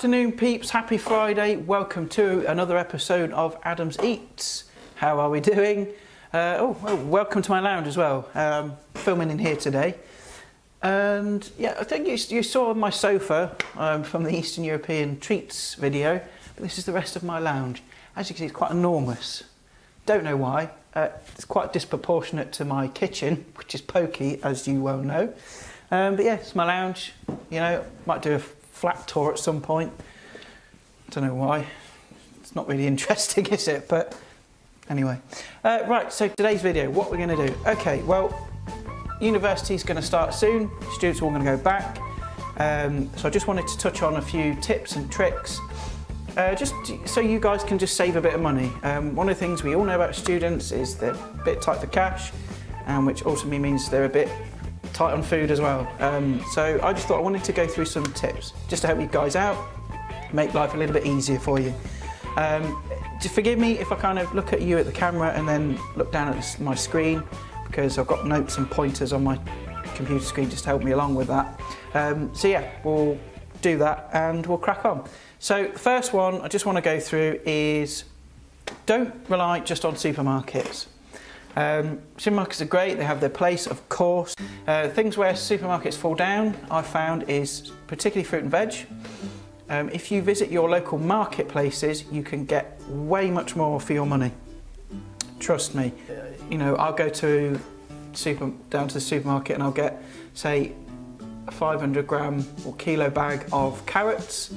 Afternoon peeps, happy Friday. Welcome to another episode of Adams Eats. How are we doing? Welcome to my lounge as well. Filming in here today. And yeah, I think you saw my sofa from the Eastern European treats video, but this is the rest of my lounge. As you can see, it's quite enormous. Don't know why. It's quite disproportionate to my kitchen, which is pokey, as you well know. But yeah, it's my lounge. You know, might do a flat tour at some point. Don't know why. It's not really interesting, is it? But anyway. Right, so today's video, what we're going to do. Okay, well, university's going to start soon. Students are all going to go back. So I just wanted to touch on a few tips and tricks. Just so you guys can just save a bit of money. One of the things we all know about students is they're a bit tight for cash, which also means they're a bit tight on food as well. So I just thought I wanted to go through some tips just to help you guys out, make life a little bit easier for you. Just forgive me if I kind of look at you at the camera and then look down at my screen, because I've got notes and pointers on my computer screen just to help me along with that. So yeah, we'll do that and we'll crack on. So the first one I just want to go through is don't rely just on supermarkets. Supermarkets are great, they have their place, of course. Things where supermarkets fall down, I've found, is particularly fruit and veg. If you visit your local marketplaces, you can get way much more for your money. Trust me. You know, I'll go down to the supermarket and I'll get, say, a 500 gram or kilo bag of carrots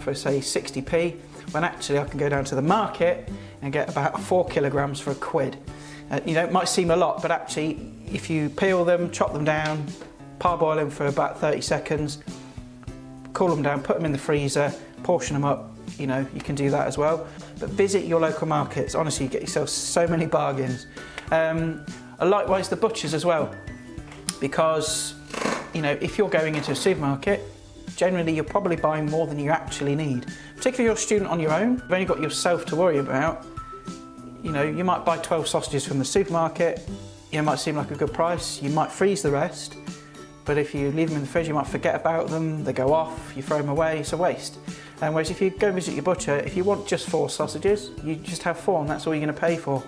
for, say, 60p, when actually I can go down to the market and get about 4 kilograms for £1. You know, it might seem a lot, but actually, if you peel them, chop them down, parboil them for about 30 seconds, cool them down, put them in the freezer, portion them up, you know, you can do that as well. But visit your local markets. Honestly, you get yourself so many bargains. Likewise, the butchers as well, because, you know, if you're going into a supermarket, generally you're probably buying more than you actually need. Particularly if you're a student on your own, you've only got yourself to worry about. You know, you might buy 12 sausages from the supermarket, it might seem like a good price, you might freeze the rest, but if you leave them in the fridge you might forget about them, they go off, you throw them away, it's a waste. Whereas if you go visit your butcher, if you want just 4 sausages, you just have 4 and that's all you're going to pay for.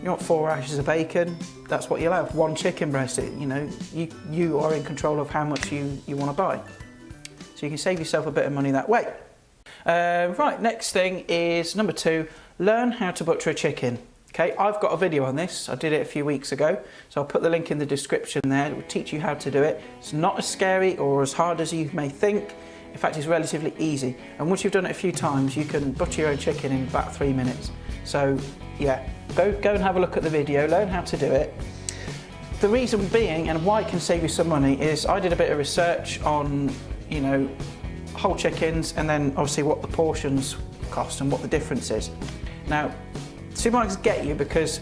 You want 4 rashers of bacon, that's what you'll have. 1 chicken breast, you know, you are in control of how much you want to buy. So you can save yourself a bit of money that way. Right, next thing is number 2, learn how to butcher a chicken. Okay, I've got a video on this, I did it a few weeks ago, so I'll put the link in the description there. It will teach you how to do it. It's not as scary or as hard as you may think. In fact, it's relatively easy. And once you've done it a few times, you can butcher your own chicken in about 3 minutes. So yeah, go and have a look at the video, learn how to do it. The reason being, and why it can save you some money, is I did a bit of research on, you know, whole chickens and then obviously what the portions cost and what the difference is. Now, supermarkets get you because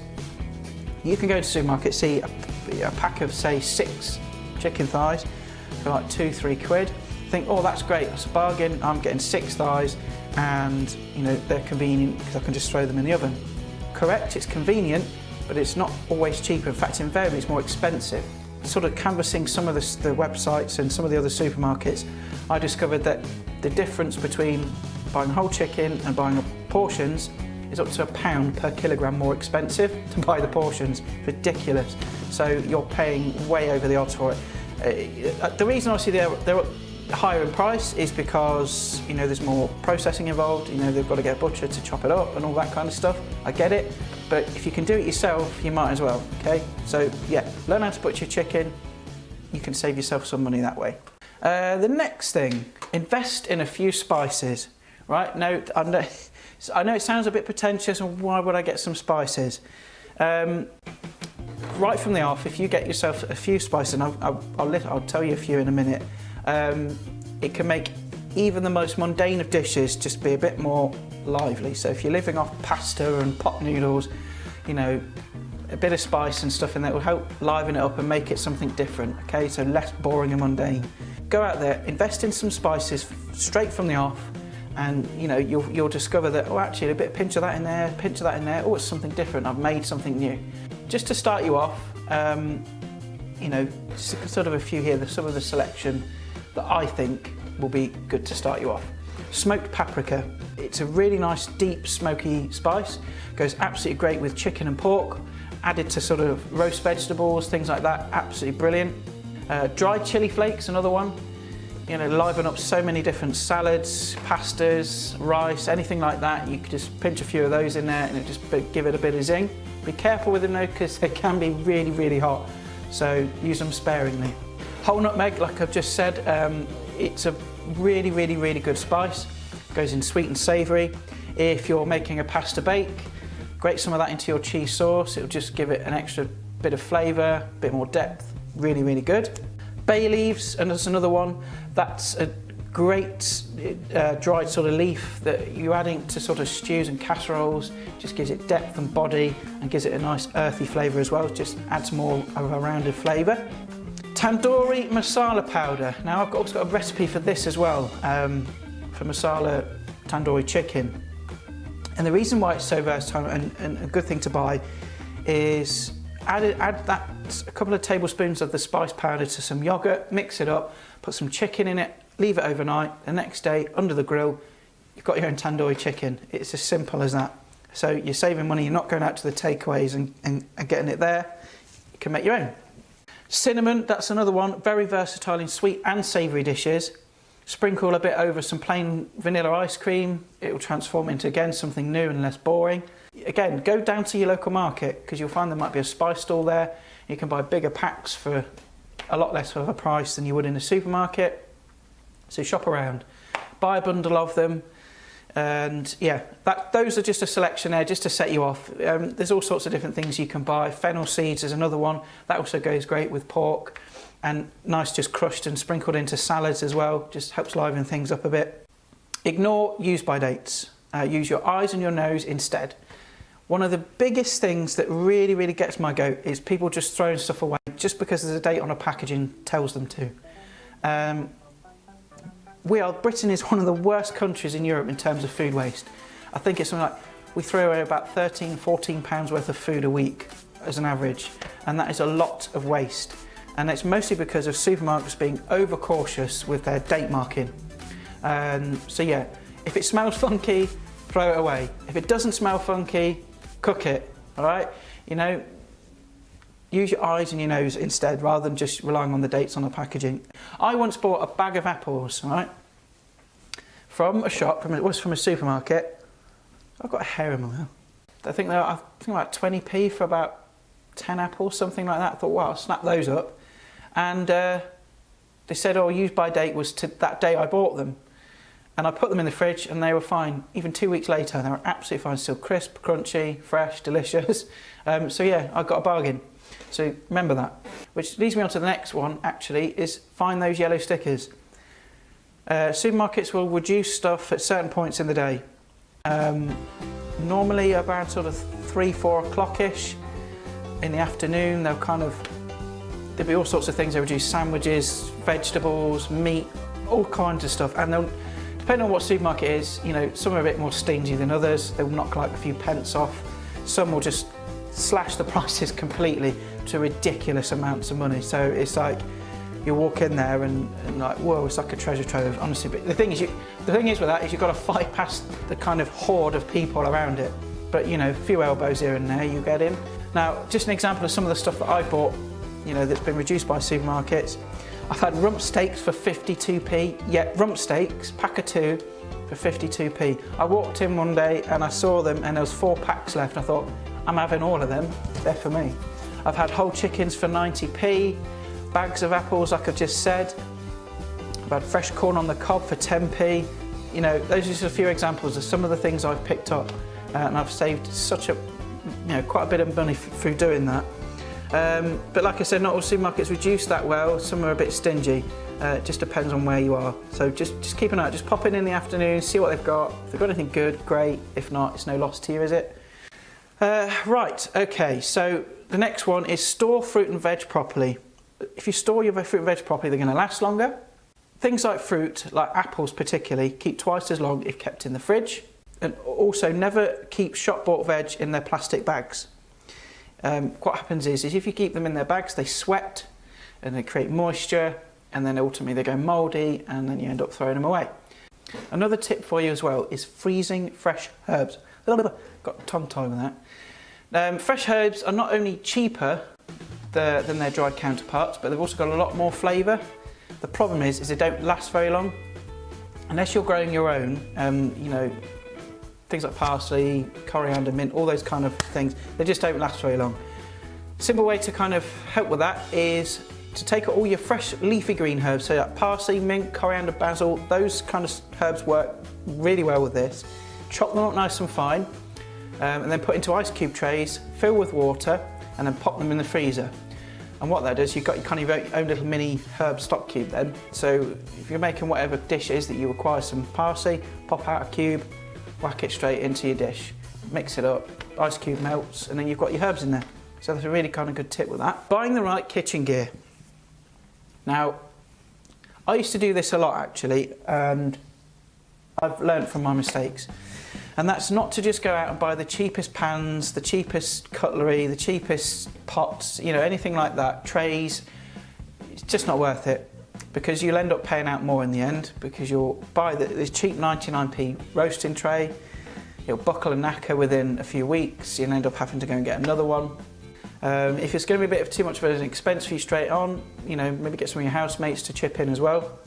you can go to the supermarket, see a pack of, say, 6 chicken thighs for like £2–3. Think, oh, that's great, that's a bargain, I'm getting 6 thighs and, you know, they're convenient because I can just throw them in the oven. Correct, it's convenient, but it's not always cheaper. In fact, invariably it's more expensive. Sort of canvassing some of the websites and some of the other supermarkets, I discovered that the difference between buying whole chicken and buying portions is up to £1 per kilogram more expensive to buy the portions. Ridiculous. So you're paying way over the odds for it. The reason obviously they're higher in price is because, you know, there's more processing involved. You know, they've got to get a butcher to chop it up and all that kind of stuff. I get it, but if you can do it yourself, you might as well. Okay, so yeah, learn how to butcher chicken. You can save yourself some money that way. The next thing, invest in a few spices. Right, now I know it sounds a bit pretentious, and why would I get some spices? Right from the off, if you get yourself a few spices, and I'll tell you a few in a minute, it can make even the most mundane of dishes just be a bit more lively. So if you're living off pasta and pot noodles, you know, a bit of spice and stuff in there will help liven it up and make it something different, okay? So less boring and mundane. Go out there, invest in some spices straight from the off, and you know, you'll discover that, oh, actually a pinch of that in there, pinch of that in there, oh, it's something different, I've made something new. Just to start you off, you know, just sort of a few here, some of the selection that I think will be good to start you off. Smoked paprika. It's a really nice deep smoky spice. Goes absolutely great with chicken and pork. Added to sort of roast vegetables, things like that. Absolutely brilliant. Dried chili flakes, another one. You know, liven up so many different salads, pastas, rice, anything like that. You could just pinch a few of those in there and it just give it a bit of zing. Be careful with them though, because they can be really, really hot. So use them sparingly. Whole nutmeg, like I've just said, it's a really, really, really good spice. Goes in sweet and savoury. If you're making a pasta bake, grate some of that into your cheese sauce. It'll just give it an extra bit of flavour, a bit more depth. Really, really good. Bay leaves, and there's another one. That's a great dried sort of leaf that you're adding to sort of stews and casseroles. Just gives it depth and body and gives it a nice earthy flavour as well. Just adds more of a rounded flavour. Tandoori masala powder. Now I've also got a recipe for this as well, for masala tandoori chicken. And the reason why it's so versatile and a good thing to buy is add that a couple of tablespoons of the spice powder to some yogurt, mix it up, put some chicken in it, leave it overnight. The next day under the grill, you've got your own tandoori chicken. It's as simple as that. So you're saving money, you're not going out to the takeaways and getting it there. You can make your own. Cinnamon, that's another one, very versatile in sweet and savoury dishes. Sprinkle a bit over some plain vanilla ice cream. It will transform into, again, something new and less boring. Again, go down to your local market because you'll find there might be a spice stall there. You can buy bigger packs for a lot less of a price than you would in a supermarket. So shop around, buy a bundle of them, and yeah, those are just a selection there just to set you off. There's all sorts of different things you can buy. Fennel seeds is another one. That also goes great with pork, and nice just crushed and sprinkled into salads as well. Just helps liven things up a bit. Ignore use-by dates. Use your eyes and your nose instead. One of the biggest things that really, really gets my goat is people just throwing stuff away just because there's a date on a packaging tells them to. Britain is one of the worst countries in Europe in terms of food waste. I think it's something like, we throw away about 13, 14 pounds worth of food a week as an average, and that is a lot of waste. And it's mostly because of supermarkets being overcautious with their date marking. So yeah, if it smells funky, throw it away. If it doesn't smell funky, cook it, all right? You know, use your eyes and your nose instead rather than just relying on the dates on the packaging. I once bought a bag of apples, all right, from a shop, it was from a supermarket. I've got a hair in my mouth. I think about 20p for about 10 apples, something like that. I thought, wow, I'll snap those up. And they said, oh, use by date was to that day I bought them. And I put them in the fridge and they were fine. Even 2 weeks later, they were absolutely fine, still crisp, crunchy, fresh, delicious. So yeah, I got a bargain. So remember that. Which leads me on to the next one, actually, is find those yellow stickers. Supermarkets will reduce stuff at certain points in the day. Normally around sort of 3, 4 o'clock-ish in the afternoon, there'll be all sorts of things. They reduce sandwiches, vegetables, meat, all kinds of stuff. And they'll, depending on what supermarket it is, you know, some are a bit more stingy than others. They'll knock like a few pence off. Some will just slash the prices completely to ridiculous amounts of money. So it's like you walk in there and like, whoa, it's like a treasure trove, honestly. But the thing is with that is you've got to fight past the kind of horde of people around it. But you know, a few elbows here and there, you get in. Now, just an example of some of the stuff that I bought, you know, that's been reduced by supermarkets. I've had rump steaks for 52p. Yeah, rump steaks, pack of 2 for 52p. I walked in one day and I saw them and there was 4 packs left. I thought, I'm having all of them, they're for me. I've had whole chickens for 90p, bags of apples like I've just said. I've had fresh corn on the cob for 10p. You know, those are just a few examples of some of the things I've picked up and I've saved quite a bit of money through doing that. But like I said, not all supermarkets reduce that well, some are a bit stingy. It just depends on where you are. So just keep an eye out, just pop in the afternoon, see what they've got. If they've got anything good, great. If not, it's no loss to you, is it? Right, okay, so the next one is store fruit and veg properly. If you store your fruit and veg properly, they're going to last longer. Things like fruit, like apples particularly, keep twice as long if kept in the fridge. And also never keep shop-bought veg in their plastic bags. What happens is if you keep them in their bags, they sweat and they create moisture, and then ultimately they go mouldy, and then you end up throwing them away. Another tip for you as well is freezing fresh herbs. Got tongue tie with that. Fresh herbs are not only cheaper than their dried counterparts, but they've also got a lot more flavour. The problem is they don't last very long. Unless you're growing your own, you know, things like parsley, coriander, mint, all those kind of things, they just don't last very long. Simple way to kind of help with that is to take all your fresh leafy green herbs, so like parsley, mint, coriander, basil, those kind of herbs work really well with this. Chop them up nice and fine, and then put into ice cube trays, fill with water, and then pop them in the freezer. And what that does, you've got your kind of your own little mini herb stock cube then. So if you're making whatever dish it is that you require some parsley, pop out a cube, whack it straight into your dish, mix it up, ice cube melts, and then you've got your herbs in there. So that's a really kind of good tip with that. Buying the right kitchen gear. Now, I used to do this a lot actually, and I've learned from my mistakes. And that's not to just go out and buy the cheapest pans, the cheapest cutlery, the cheapest pots, you know, anything like that, trays. It's just not worth it, because you'll end up paying out more in the end, because you'll buy this cheap 99p roasting tray, it'll buckle and knacker within a few weeks, you'll end up having to go and get another one. If it's going to be a bit of too much of an expense for you straight on, you know, maybe get some of your housemates to chip in as well,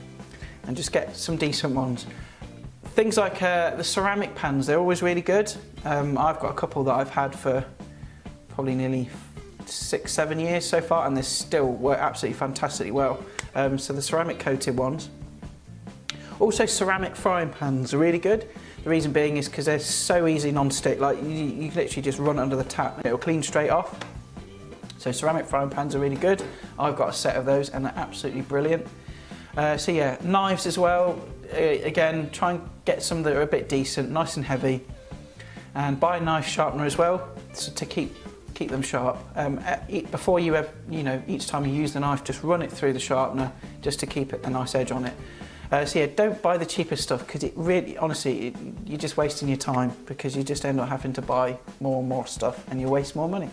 and just get some decent ones. Things like the ceramic pans, they're always really good. I've got a couple that I've had for probably nearly 6-7 years so far, and they still work absolutely fantastically well. So the ceramic coated ones. Also ceramic frying pans are really good. The reason being is because they're so easy non-stick, like you can literally just run it under the tap and it'll clean straight off. So ceramic frying pans are really good. I've got a set of those and they're absolutely brilliant. So yeah, knives as well. Again, try and get some that are a bit decent, nice and heavy, and buy a knife sharpener as well, so to keep them sharp. Before you have, you know, each time you use the knife, just run it through the sharpener just to keep a nice edge on it. So yeah, don't buy the cheapest stuff, because it really, honestly, you're just wasting your time, because you just end up having to buy more and more stuff and you waste more money.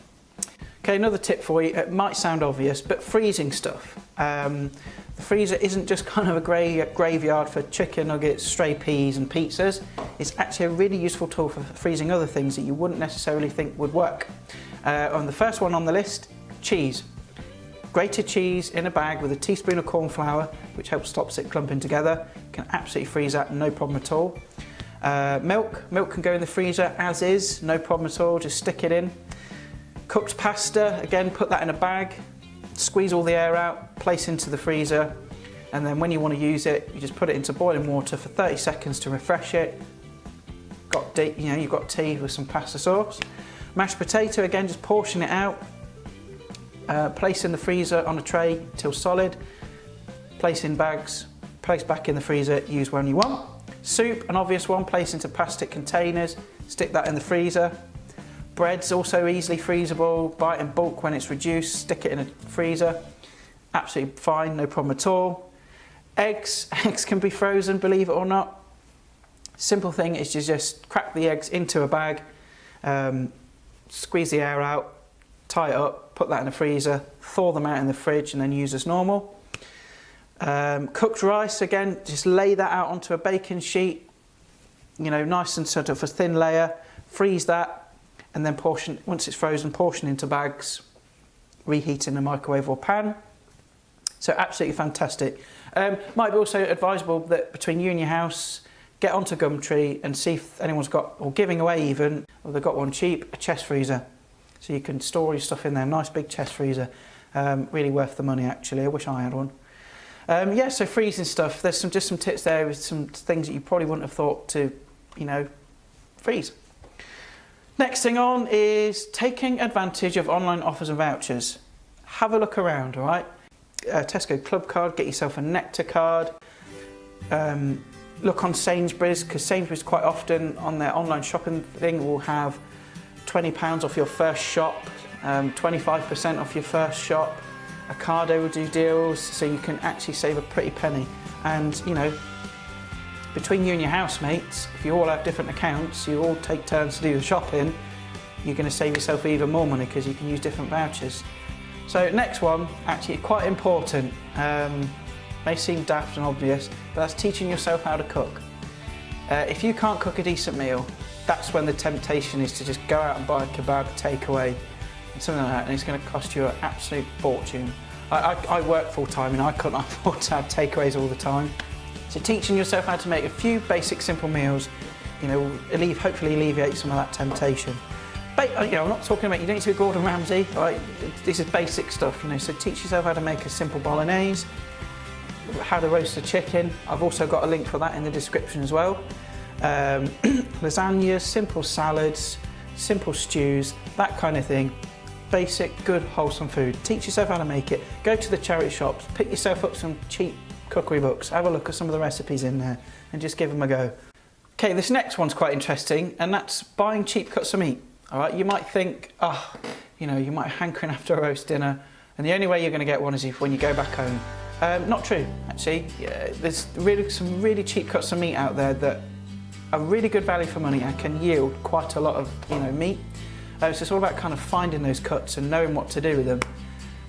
Okay, another tip for you, it might sound obvious, but freezing stuff. The freezer isn't just kind of a graveyard for chicken nuggets, stray peas and pizzas. It's actually a really useful tool for freezing other things that you wouldn't necessarily think would work. On the first one on the list, cheese. Grated cheese in a bag with a teaspoon of corn flour, which helps stop it clumping together. Can absolutely freeze that, no problem at all. Milk can go in the freezer as is, no problem at all, just stick it in. Cooked pasta, again, put that in a bag, squeeze all the air out, place into the freezer, and then when you want to use it, you just put it into boiling water for 30 seconds to refresh it. You've got tea with some pasta sauce. Mashed potato, again, just portion it out, place in the freezer on a tray till solid, place in bags, place back in the freezer, use when you want. Soup, an obvious one, place into plastic containers, stick that in the freezer. Bread's also easily freezable, buy it in bulk when it's reduced, stick it in a freezer, absolutely fine, no problem at all. Eggs can be frozen, believe it or not. Simple thing is you just crack the eggs into a bag, squeeze the air out, tie it up, put that in the freezer, thaw them out in the fridge and then use as normal. Cooked rice, again, just lay that out onto a baking sheet, you know, nice and sort of a thin layer, freeze that, and then portion, once it's frozen, portion into bags, reheat in a microwave or pan. So absolutely fantastic. Might be also advisable that between you and your house, get onto Gumtree and see if anyone's got, or giving away even, or they've got one cheap, a chest freezer. So you can store your stuff in there, nice big chest freezer. Really worth the money actually, I wish I had one. Yeah, so freezing stuff, there's just some tips there with some things that you probably wouldn't have thought to, you know, freeze. Next thing on is taking advantage of online offers and vouchers. Have a look around, all right? Tesco Club Card, get yourself a Nectar card. Look on Sainsbury's, because Sainsbury's quite often on their online shopping thing will have £20 off your first shop, 25% off your first shop. Ocado will do deals, so you can actually save a pretty penny. And, you know, between you and your housemates, if you all have different accounts, you all take turns to do the shopping, you're going to save yourself even more money because you can use different vouchers. So next one, actually quite important, may seem daft and obvious, but that's teaching yourself how to cook. If you can't cook a decent meal, that's when the temptation is to just go out and buy a kebab takeaway and something like that, and it's going to cost you an absolute fortune. I work full time and I couldn't afford to have takeaways all the time. So teaching yourself how to make a few basic simple meals, you know, hopefully alleviate some of that temptation. But, you know, I'm not talking about, you don't need to be Gordon Ramsay, right? This is basic stuff, you know, so teach yourself how to make a simple bolognese, how to roast a chicken. I've also got a link for that in the description as well. Lasagnas, simple salads, simple stews, that kind of thing. Basic, good, wholesome food. Teach yourself how to make it. Go to the charity shops, pick yourself up some cheap cookery books, have a look at some of the recipes in there and just give them a go. Okay, this next one's quite interesting, and that's buying cheap cuts of meat. All right, you might think, oh, you know, you might hankering after a roast dinner, and the only way you're going to get one is when you go back home. Not true, actually. Yeah, there's some really cheap cuts of meat out there that are really good value for money and can yield quite a lot of, you know, meat. So it's all about kind of finding those cuts and knowing what to do with them.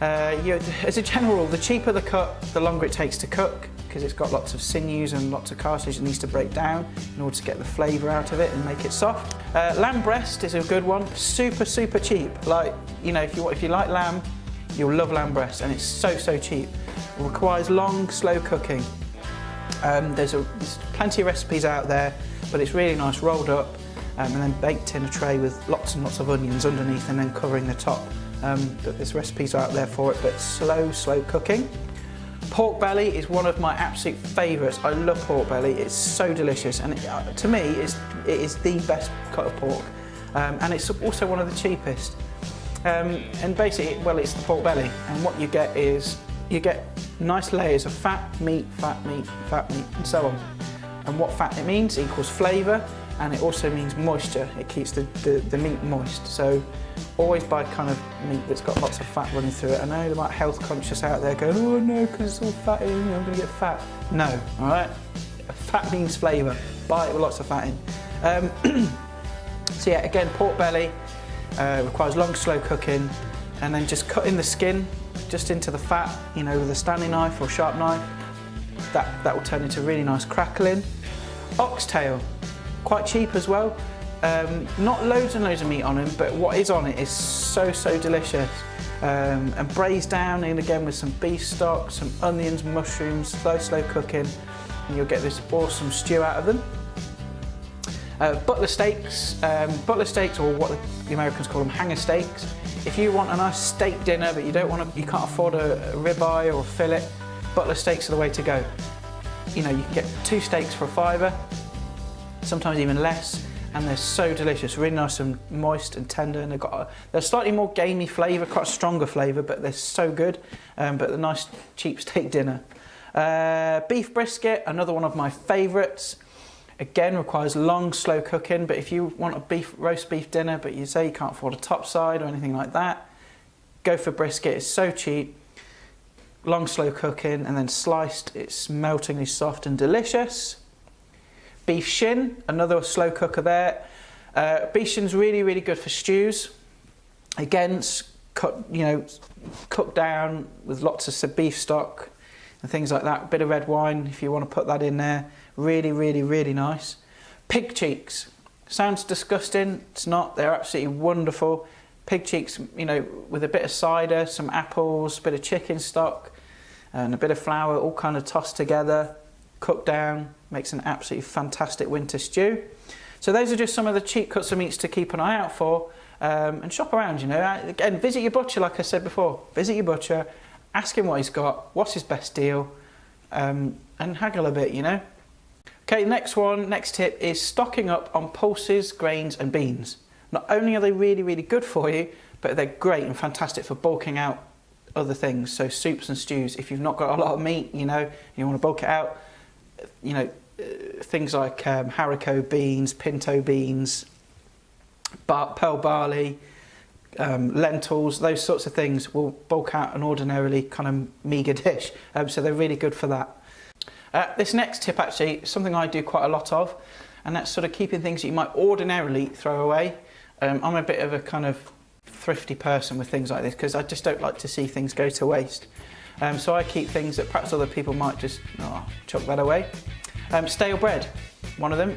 As a general rule, the cheaper the cut, the longer it takes to cook, because it's got lots of sinews and lots of cartilage it needs to break down in order to get the flavour out of it and make it soft. Lamb breast is a good one, super cheap. Like, you know, if you like lamb, you'll love lamb breast, and it's so cheap. It requires long, slow cooking. There's plenty of recipes out there, but it's really nice rolled up and then baked in a tray with lots and lots of onions underneath and then covering the top. But there's recipes out there for it, but slow cooking. Pork belly is one of my absolute favourites. I love pork belly, it's so delicious, and to me it is the best cut of pork, and it's also one of the cheapest. And basically, well, it's the pork belly, and what you get is you get nice layers of fat meat, and so on. And what fat it means equals flavour, and it also means moisture. It keeps the meat moist. So always buy kind of meat that's got lots of fat running through it. I know there might be health conscious out there going, oh no, because it's all fatty, I'm going to get fat. No, all right? Fat means flavour. Buy it with lots of fat in. So yeah, again, pork belly requires long, slow cooking, and then just cutting the skin just into the fat, you know, with a Stanley knife or sharp knife. That will turn into really nice crackling. Oxtail, quite cheap as well. Not loads and loads of meat on them, but what is on it is so delicious. And braised down, and again with some beef stock, some onions, mushrooms, slow cooking, and you'll get this awesome stew out of them. Butler steaks, or what the Americans call them, hanger steaks. If you want a nice steak dinner, but you can't afford a ribeye or a fillet, butler steaks are the way to go. You know, you can get 2 steaks for $5, sometimes even less, and they're so delicious, really nice and moist and tender, and they're slightly more gamey flavour, quite a stronger flavour, but they're so good. But a nice cheap steak dinner. Beef brisket, another one of my favourites. Again, requires long, slow cooking, but if you want a roast beef dinner, but you say you can't afford a top side or anything like that, go for brisket. It's so cheap. Long, slow cooking, and then sliced. It's meltingly soft and delicious. Beef shin, another slow cooker there. Beef shin's really good for stews. Again, cooked down with lots of beef stock and things like that. A bit of red wine if you want to put that in there. Really nice. Pig cheeks. Sounds disgusting. It's not. They're absolutely wonderful. Pig cheeks, you know, with a bit of cider, some apples, a bit of chicken stock, and a bit of flour, all kind of tossed together, cooked down, makes an absolutely fantastic winter stew. So those are just some of the cheap cuts of meats to keep an eye out for, and shop around, you know. Again, visit your butcher, like I said before. Visit your butcher, ask him what he's got, what's his best deal, and haggle a bit, you know. Okay, next tip is stocking up on pulses, grains and beans. Not only are they really good for you, but they're great and fantastic for bulking out other things, so soups and stews. If you've not got a lot of meat, you know, and you want to bulk it out, you know, things like haricot beans, pinto beans, pearl barley, lentils, those sorts of things will bulk out an ordinarily kind of meagre dish, so they're really good for that. This next tip actually is something I do quite a lot of, and that's sort of keeping things that you might ordinarily throw away. I'm a bit of a kind of thrifty person with things like this because I just don't like to see things go to waste. So I keep things that perhaps other people might just chuck that away. Stale bread. one of them.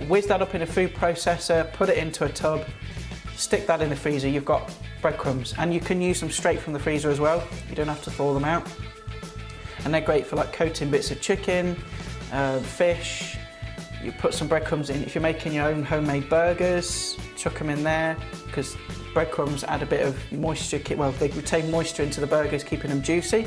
Whiz that up in a food processor, put it into a tub, stick that in the freezer. You've got breadcrumbs, and you can use them straight from the freezer as well. You don't have to thaw them out. And they're great for like coating bits of chicken, fish. You put some breadcrumbs in. If you're making your own homemade burgers, chuck them in there, because breadcrumbs add a bit of moisture. Well, they retain moisture into the burgers, keeping them juicy.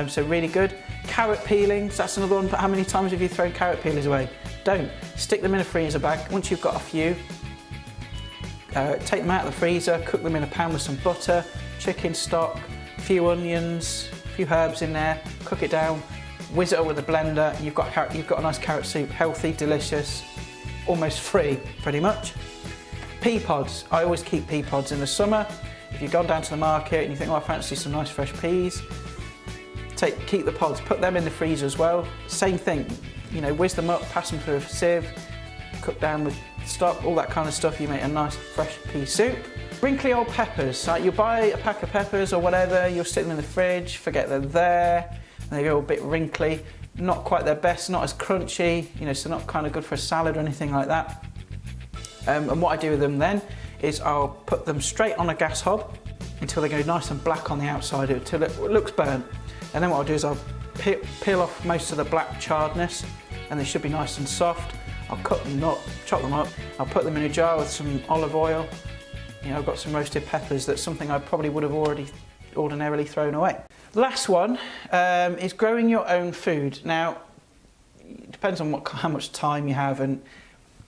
So really good. Carrot peelings, that's another one. But how many times have you thrown carrot peelers away? Don't. Stick them in a freezer bag. Once you've got a few, take them out of the freezer, cook them in a pan with some butter, chicken stock, a few onions, a few herbs in there, cook it down, whiz it up with a blender. You've got a nice carrot soup, healthy, delicious, almost free, pretty much. Pea pods. I always keep pea pods in the summer. If you've gone down to the market and you think, oh, I fancy some nice fresh peas, keep the pods, put them in the freezer as well. Same thing, you know, whiz them up, pass them through a sieve, cook down with stock, all that kind of stuff. You make a nice fresh pea soup. Wrinkly old peppers. Like you buy a pack of peppers or whatever, you'll stick them in the fridge, forget they're there, and they go a bit wrinkly. Not quite their best, not as crunchy, you know, so not kind of good for a salad or anything like that. And what I do with them then is I'll put them straight on a gas hob until they go nice and black on the outside, until it looks burnt. And then what I'll do is I'll peel off most of the black charredness, and they should be nice and soft. I'll cut them up, chop them up. I'll put them in a jar with some olive oil. You know, I've got some roasted peppers. That's something I probably would have already ordinarily thrown away. Last one is growing your own food. Now, it depends on how much time you have and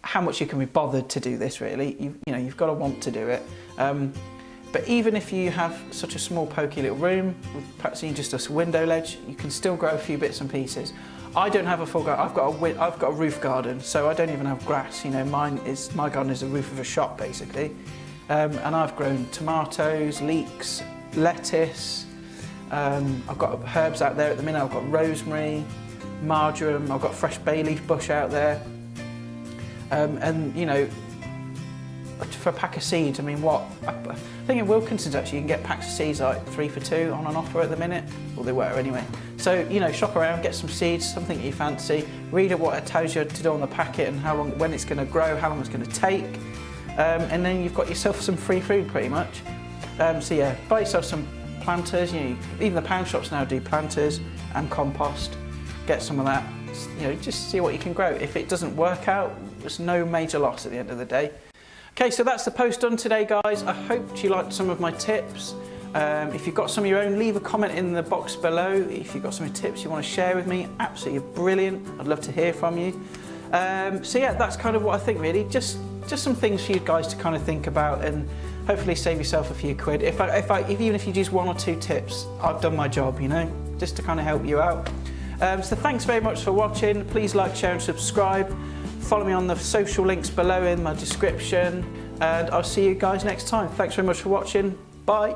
how much you can be bothered to do this. Really, you know, you've got to want to do it. But even if you have such a small pokey little room, with perhaps even just a window ledge, you can still grow a few bits and pieces. I don't have a full garden. I've got a roof garden, so I don't even have grass. You know, my garden is the roof of a shop basically, and I've grown tomatoes, leeks, lettuce. I've got herbs out there at the minute. I've got rosemary, marjoram. I've got fresh bay leaf bush out there, and you know, for a pack of seeds, I mean, I think in Wilkinson's actually you can get packs of seeds like 3 for 2 on an offer at the minute. Well, they were anyway. So, you know, shop around, get some seeds, something you fancy, read what it tells you to do on the packet and how long, when it's going to grow, how long it's going to take, and then you've got yourself some free food pretty much. So yeah, buy yourself some planters. You know, even the pound shops now do planters and compost. Get some of that. You know, just see what you can grow. If it doesn't work out, there's no major loss at the end of the day. Okay, so that's the post done today, guys. I hope you liked some of my tips. If you've got some of your own, leave a comment in the box below. If you've got some tips you want to share with me, absolutely brilliant. I'd love to hear from you. So yeah, that's kind of what I think really. Just some things for you guys to kind of think about and hopefully save yourself a few quid. Even if you use 1 or 2 tips, I've done my job, you know, just to kind of help you out. So thanks very much for watching. Please like, share and subscribe. Follow me on the social links below in my description, and I'll see you guys next time. Thanks very much for watching. Bye.